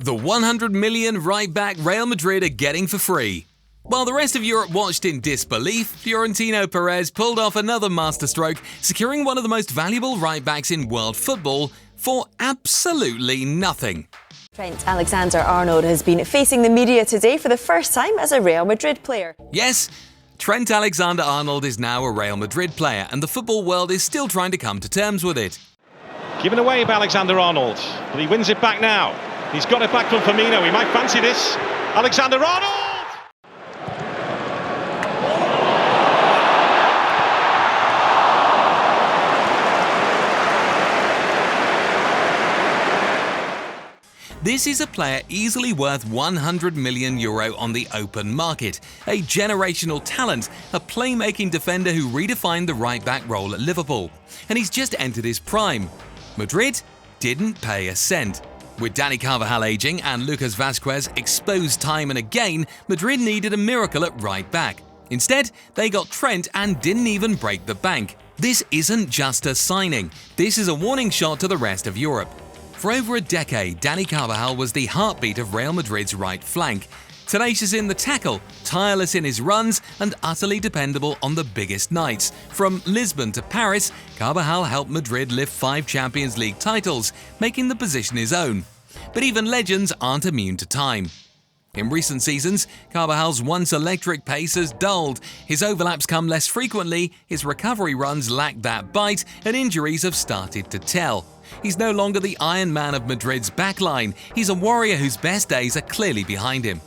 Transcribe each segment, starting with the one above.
The 100 million right-back Real Madrid are getting for free. While the rest of Europe watched in disbelief, Florentino Pérez pulled off another masterstroke, securing one of the most valuable right-backs in world football for absolutely nothing. Trent Alexander-Arnold has been facing the media today for the first time as a Real Madrid player. Yes, Trent Alexander-Arnold is now a Real Madrid player, and the football world is still trying to come to terms with it. Given away by Alexander-Arnold, but he wins it back now. He's got it back from Firmino. He might fancy this. Alexander-Arnold! This is a player easily worth €100 million on the open market, a generational talent, a playmaking defender who redefined the right-back role at Liverpool. And he's just entered his prime. Madrid didn't pay a cent. With Dani Carvajal aging and Lucas Vázquez exposed time and again, Madrid needed a miracle at right-back. Instead, they got Trent and didn't even break the bank. This isn't just a signing. This is a warning shot to the rest of Europe. For over a decade, Dani Carvajal was the heartbeat of Real Madrid's right flank. Tenacious in the tackle, tireless in his runs, and utterly dependable on the biggest nights. From Lisbon to Paris, Carvajal helped Madrid lift 5 Champions League titles, making the position his own. But even legends aren't immune to time. In recent seasons, Carvajal's once electric pace has dulled, his overlaps come less frequently, his recovery runs lack that bite, and injuries have started to tell. He's no longer the Iron Man of Madrid's backline, he's a warrior whose best days are clearly behind him.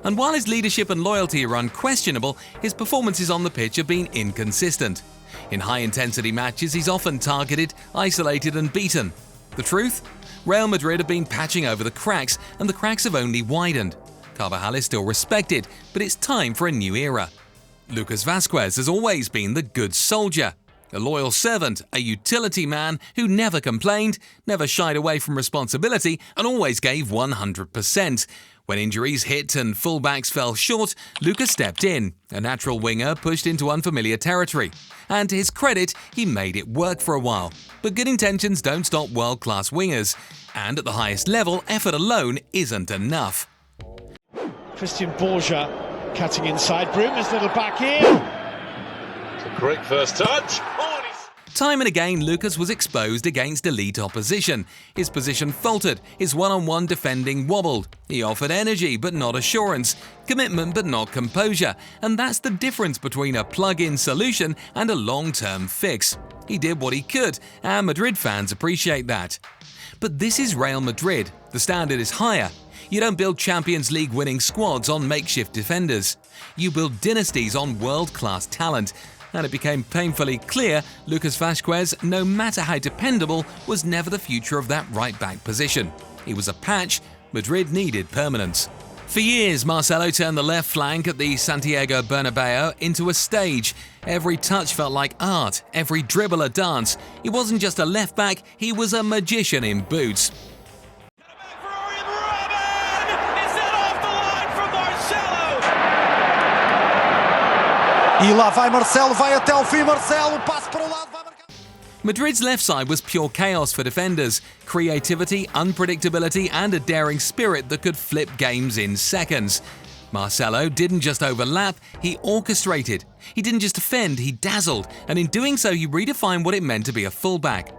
And while his leadership and loyalty are unquestionable, his performances on the pitch have been inconsistent. In high-intensity matches, he's often targeted, isolated and beaten. The truth? Real Madrid have been patching over the cracks, and the cracks have only widened. Carvajal is still respected, but it's time for a new era. Lucas Vázquez has always been the good soldier. A loyal servant, a utility man who never complained, never shied away from responsibility, and always gave 100%. When injuries hit and fullbacks fell short, Lucas stepped in, a natural winger pushed into unfamiliar territory. And to his credit, he made it work for a while. But good intentions don't stop world-class wingers. And at the highest level, effort alone isn't enough. Christian Borja cutting inside, Broom his little back heel. It's a great first touch. Time and again, Lucas was exposed against elite opposition. His position faltered, his one-on-one defending wobbled. He offered energy but not assurance, commitment but not composure, and that's the difference between a plug-in solution and a long-term fix. He did what he could, and Madrid fans appreciate that. But this is Real Madrid. The standard is higher. You don't build Champions League winning squads on makeshift defenders. You build dynasties on world-class talent. And it became painfully clear Lucas Vázquez, no matter how dependable, was never the future of that right-back position. He was a patch. Madrid needed permanence. For years, Marcelo turned the left flank at the Santiago Bernabeu into a stage. Every touch felt like art, every dribble a dance. He wasn't just a left-back, he was a magician in boots. E lá vai Marcelo, vai até o fim, Marcelo, passe para o lado, vai marcar. Madrid's left side was pure chaos for defenders, creativity, unpredictability and a daring spirit that could flip games in seconds. Marcelo didn't just overlap, he orchestrated. He didn't just defend, he dazzled, and in doing so he redefined what it meant to be a fullback.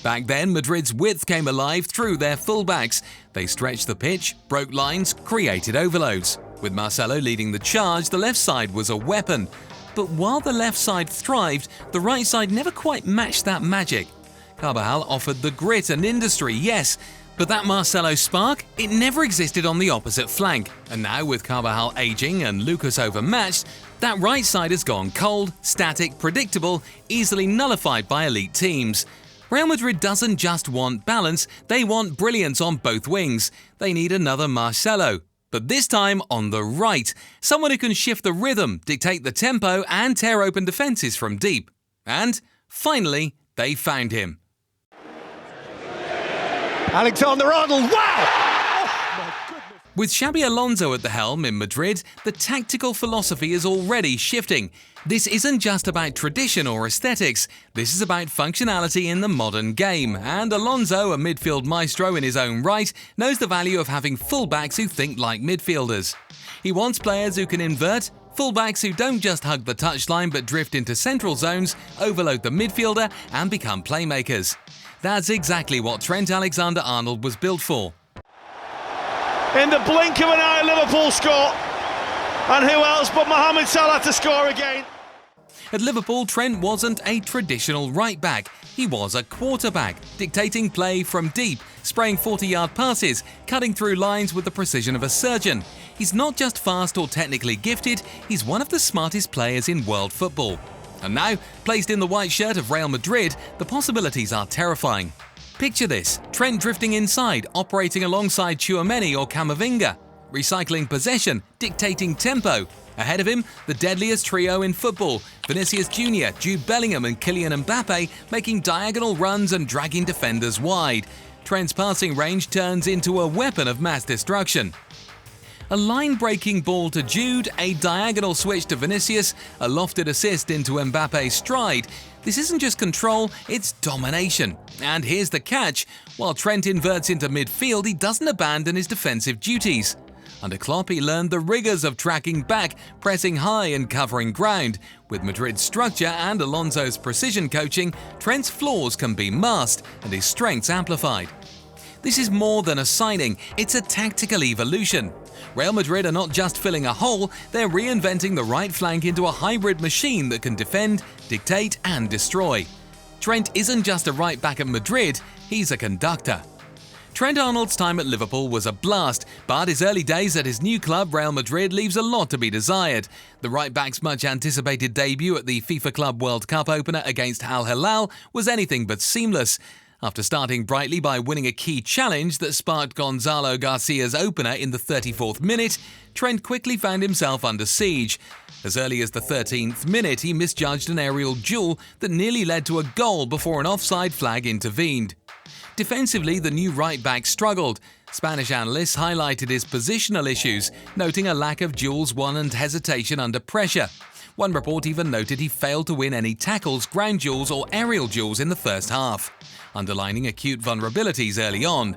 Back then, Madrid's width came alive through their fullbacks. They stretched the pitch, broke lines, created overloads. With Marcelo leading the charge, the left side was a weapon. But while the left side thrived, the right side never quite matched that magic. Carvajal offered the grit and industry, yes, but that Marcelo spark, it never existed on the opposite flank. And now with Carvajal aging and Lucas overmatched, that right side has gone cold, static, predictable, easily nullified by elite teams. Real Madrid doesn't just want balance, they want brilliance on both wings. They need another Marcelo. But this time on the right, someone who can shift the rhythm, dictate the tempo and tear open defences from deep. And, finally, they found him. Alexander-Arnold, wow! Oh, my goodness. With Xabi Alonso at the helm in Madrid, the tactical philosophy is already shifting. This isn't just about tradition or aesthetics, this is about functionality in the modern game, and Alonso, a midfield maestro in his own right, knows the value of having fullbacks who think like midfielders. He wants players who can invert, fullbacks who don't just hug the touchline but drift into central zones, overload the midfielder and become playmakers. That's exactly what Trent Alexander-Arnold was built for. In the blink of an eye, Liverpool score. And who else but Mohamed Salah to score again? At Liverpool, Trent wasn't a traditional right-back. He was a quarterback, dictating play from deep, spraying 40-yard passes, cutting through lines with the precision of a surgeon. He's not just fast or technically gifted, he's one of the smartest players in world football. And now, placed in the white shirt of Real Madrid, the possibilities are terrifying. Picture this: Trent drifting inside, operating alongside Tchouaméni or Camavinga, recycling possession, dictating tempo. Ahead of him, the deadliest trio in football, Vinicius Jr., Jude Bellingham and Kylian Mbappe making diagonal runs and dragging defenders wide. Trent's passing range turns into a weapon of mass destruction. A line-breaking ball to Jude, a diagonal switch to Vinicius, a lofted assist into Mbappe's stride. This isn't just control, it's domination. And here's the catch: while Trent inverts into midfield, he doesn't abandon his defensive duties. Under Klopp, he learned the rigours of tracking back, pressing high and covering ground. With Madrid's structure and Alonso's precision coaching, Trent's flaws can be masked and his strengths amplified. This is more than a signing, it's a tactical evolution. Real Madrid are not just filling a hole, they're reinventing the right flank into a hybrid machine that can defend, dictate and destroy. Trent isn't just a right-back at Madrid, he's a conductor. Trent Arnold's time at Liverpool was a blast, but his early days at his new club, Real Madrid, leaves a lot to be desired. The right-back's much-anticipated debut at the FIFA Club World Cup opener against Al Hilal was anything but seamless. After starting brightly by winning a key challenge that sparked Gonzalo Garcia's opener in the 34th minute, Trent quickly found himself under siege. As early as the 13th minute, he misjudged an aerial duel that nearly led to a goal before an offside flag intervened. Defensively, the new right-back struggled. Spanish analysts highlighted his positional issues, noting a lack of duels won and hesitation under pressure. One report even noted he failed to win any tackles, ground duels or aerial duels in the first half, underlining acute vulnerabilities early on.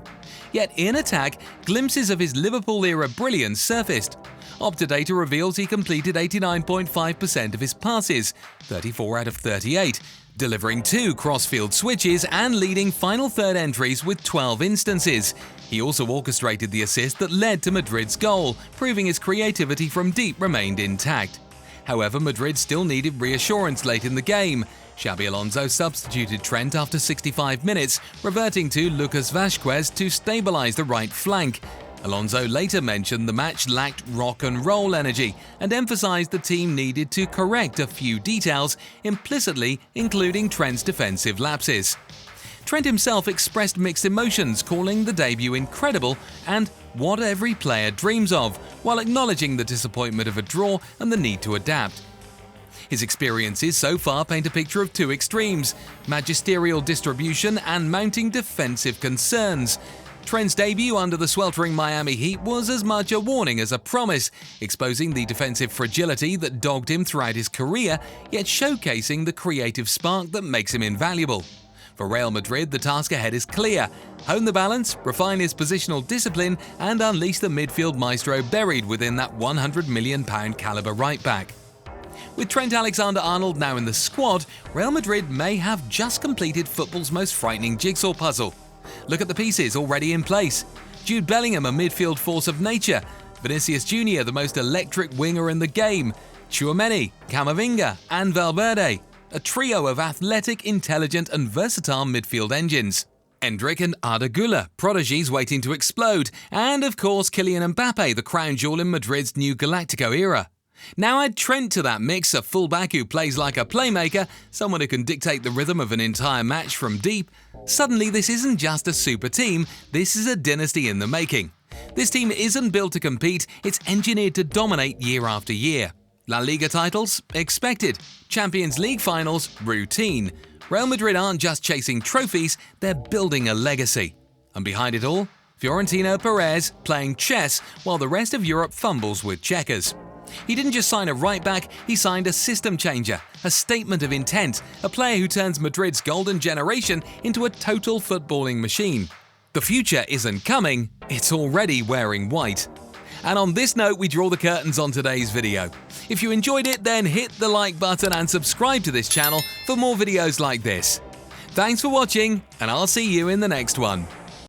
Yet in attack, glimpses of his Liverpool-era brilliance surfaced. Opta data reveals he completed 89.5% of his passes, 34 out of 38, delivering 2 cross-field switches and leading final third entries with 12 instances. He also orchestrated the assist that led to Madrid's goal, proving his creativity from deep remained intact. However, Madrid still needed reassurance late in the game. Xabi Alonso substituted Trent after 65 minutes, reverting to Lucas Vázquez to stabilise the right flank. Alonso later mentioned the match lacked rock and roll energy and emphasised the team needed to correct a few details, implicitly including Trent's defensive lapses. Trent himself expressed mixed emotions, calling the debut incredible and what every player dreams of, while acknowledging the disappointment of a draw and the need to adapt. His experiences so far paint a picture of 2 extremes: magisterial distribution and mounting defensive concerns. Trent's debut under the sweltering Miami Heat was as much a warning as a promise, exposing the defensive fragility that dogged him throughout his career, yet showcasing the creative spark that makes him invaluable. For Real Madrid, the task ahead is clear: hone the balance, refine his positional discipline, and unleash the midfield maestro buried within that £100 million calibre right-back. With Trent Alexander-Arnold now in the squad, Real Madrid may have just completed football's most frightening jigsaw puzzle. Look at the pieces already in place. Jude Bellingham, a midfield force of nature. Vinicius Jr., the most electric winger in the game. Tchouaméni, Camavinga and Valverde. A trio of athletic, intelligent and versatile midfield engines. Endrick and Arda Güler, prodigies waiting to explode. And of course Kylian Mbappe, the crown jewel in Madrid's new Galactico era. Now add Trent to that mix, a fullback who plays like a playmaker, someone who can dictate the rhythm of an entire match from deep. Suddenly this isn't just a super team, this is a dynasty in the making. This team isn't built to compete, it's engineered to dominate year after year. La Liga titles? Expected. Champions League finals? Routine. Real Madrid aren't just chasing trophies, they're building a legacy. And behind it all, Florentino Pérez playing chess while the rest of Europe fumbles with checkers. He didn't just sign a right-back, he signed a system changer, a statement of intent, a player who turns Madrid's golden generation into a total footballing machine. The future isn't coming, it's already wearing white. And on this note, we draw the curtains on today's video. If you enjoyed it, then hit the like button and subscribe to this channel for more videos like this. Thanks for watching, and I'll see you in the next one.